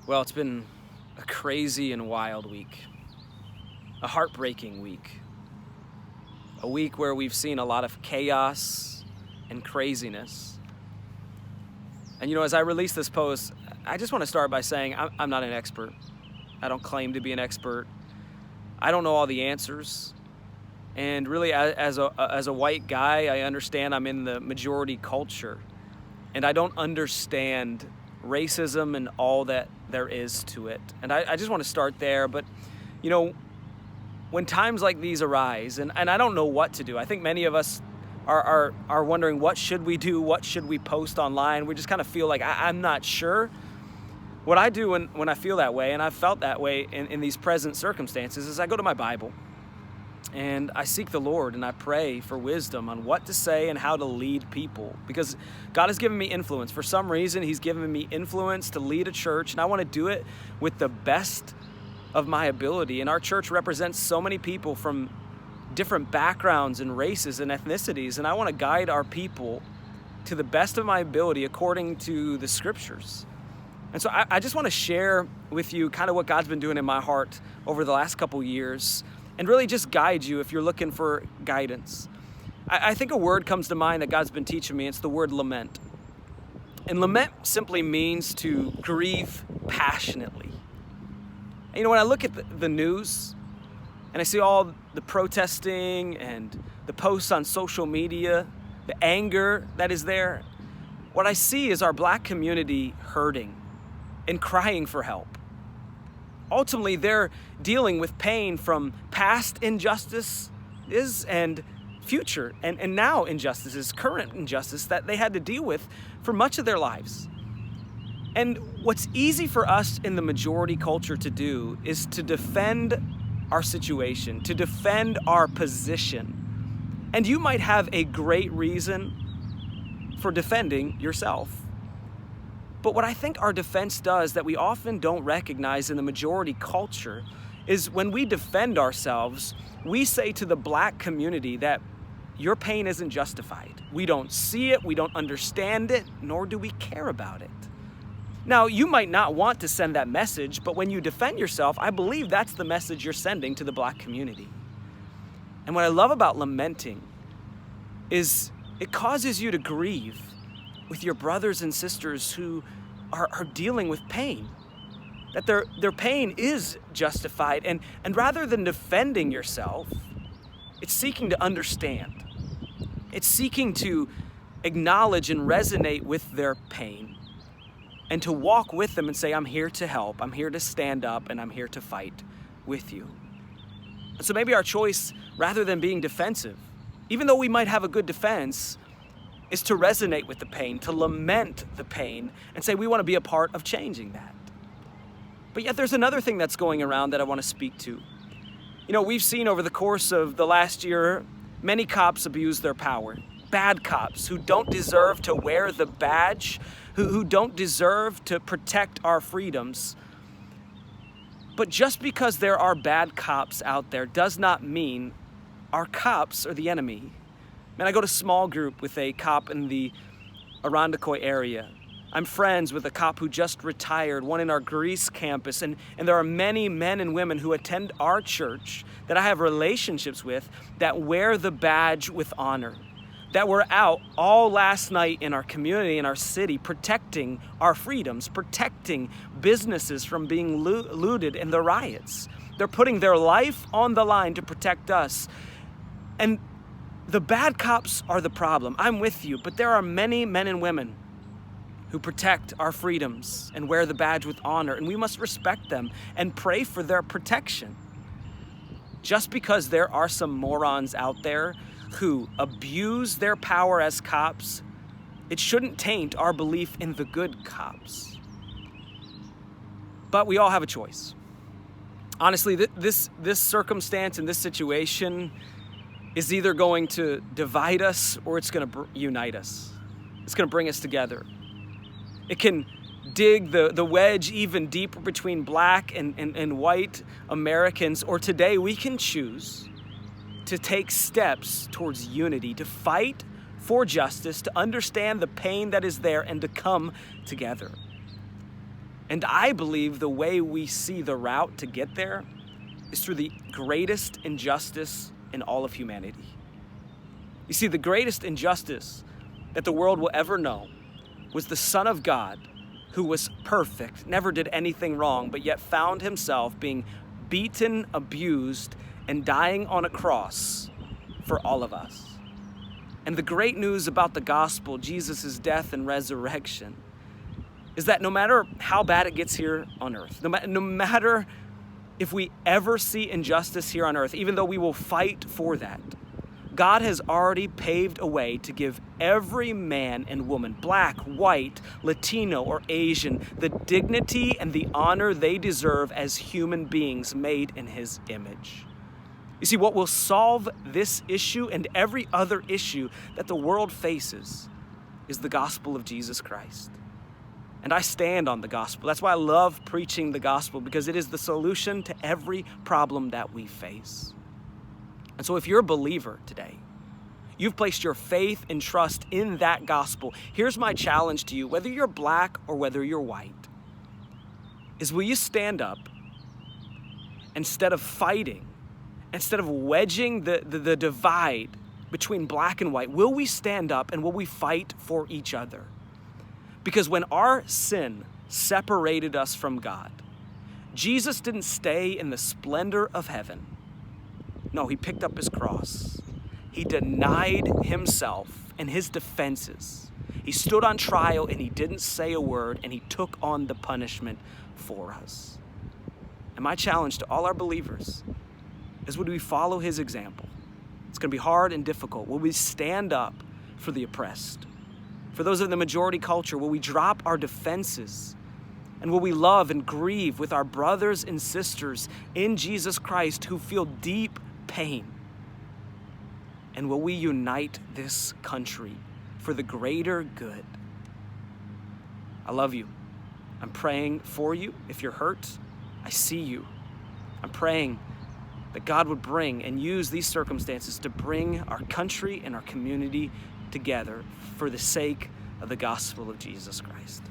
Well, it's been a crazy and wild week, a heartbreaking week, a week where we've seen a lot of chaos and craziness. And as I release this post, I just want to start by saying I'm not an expert. I don't claim to be an expert. I don't know all the answers. And really, as a white guy, I understand I'm in the majority culture. And I don't understand racism and all that there is to it. And I just want to start there. But, when times like these arise, and I don't know what to do. I think many of us are wondering, what should we do? What should we post online? We just kind of feel like I'm not sure. What I do when I feel that way, and I've felt that way in these present circumstances, is I go to my Bible. And I seek the Lord and I pray for wisdom on what to say and how to lead people. Because God has given me influence. For some reason, He's given me influence to lead a church. And I want to do it with the best of my ability. And our church represents so many people from different backgrounds and races and ethnicities. And I want to guide our people to the best of my ability according to the Scriptures. And so I just want to share with you kind of what God's been doing in my heart over the last couple years, and really just guide you if you're looking for guidance. I think a word comes to mind that God's been teaching me. It's the word lament. And lament simply means to grieve passionately. And when I look at the news and I see all the protesting and the posts on social media, the anger that is there, what I see is our Black community hurting and crying for help. Ultimately, they're dealing with pain from past injustices and future and now injustices, current injustice that they had to deal with for much of their lives. And what's easy for us in the majority culture to do is to defend our situation, to defend our position. And you might have a great reason for defending yourself. But what I think our defense does that we often don't recognize in the majority culture is when we defend ourselves, we say to the Black community that your pain isn't justified. We don't see it, we don't understand it, nor do we care about it. Now, you might not want to send that message, but when you defend yourself, I believe that's the message you're sending to the Black community. And what I love about lamenting is it causes you to grieve with your brothers and sisters who are dealing with pain, that their pain is justified. And rather than defending yourself, it's seeking to understand. It's seeking to acknowledge and resonate with their pain and to walk with them and say, I'm here to help, I'm here to stand up, and I'm here to fight with you. And so maybe our choice, rather than being defensive, even though we might have a good defense, is to resonate with the pain, to lament the pain, and say we want to be a part of changing that. But yet there's another thing that's going around that I want to speak to. We've seen over the course of the last year, many cops abuse their power. Bad cops who don't deserve to wear the badge, who don't deserve to protect our freedoms. But just because there are bad cops out there does not mean our cops are the enemy. Man, I go to small group with a cop in the Irondequoit area. I'm friends with a cop who just retired, one in our Greece campus, and there are many men and women who attend our church that I have relationships with that wear the badge with honor, that were out all last night in our community, in our city, protecting our freedoms, protecting businesses from being looted in the riots. They're putting their life on the line to protect us. And the bad cops are the problem. I'm with you, but there are many men and women who protect our freedoms and wear the badge with honor, and we must respect them and pray for their protection. Just because there are some morons out there who abuse their power as cops, it shouldn't taint our belief in the good cops. But we all have a choice. Honestly, this circumstance and this situation is either going to divide us or it's going to unite us. It's going to bring us together. It can dig the wedge even deeper between Black and white Americans, or today we can choose to take steps towards unity, to fight for justice, to understand the pain that is there, and to come together. And I believe the way we see the route to get there is through the greatest injustice in all of humanity. You see, the greatest injustice that the world will ever know was the Son of God, who was perfect, never did anything wrong, but yet found himself being beaten, abused, and dying on a cross for all of us. And the great news about the gospel, Jesus' death and resurrection, is that no matter how bad it gets here on earth, no matter if we ever see injustice here on earth, even though we will fight for that, God has already paved a way to give every man and woman, black, white, Latino, or Asian, the dignity and the honor they deserve as human beings made in his image. You see, what will solve this issue and every other issue that the world faces is the gospel of Jesus Christ. And I stand on the gospel. That's why I love preaching the gospel, because it is the solution to every problem that we face. And so if you're a believer today, you've placed your faith and trust in that gospel, here's my challenge to you, whether you're black or whether you're white, is will you stand up instead of fighting, instead of wedging the divide between black and white, will we stand up and will we fight for each other? Because when our sin separated us from God, Jesus didn't stay in the splendor of heaven. No, he picked up his cross. He denied himself and his defenses. He stood on trial and he didn't say a word, and he took on the punishment for us. And my challenge to all our believers is, would we follow his example? It's going to be hard and difficult. Will we stand up for the oppressed? For those in the majority culture, will we drop our defenses? And will we love and grieve with our brothers and sisters in Jesus Christ who feel deep pain? And will we unite this country for the greater good? I love you. I'm praying for you. If you're hurt, I see you. I'm praying that God would bring and use these circumstances to bring our country and our community together for the sake of the gospel of Jesus Christ.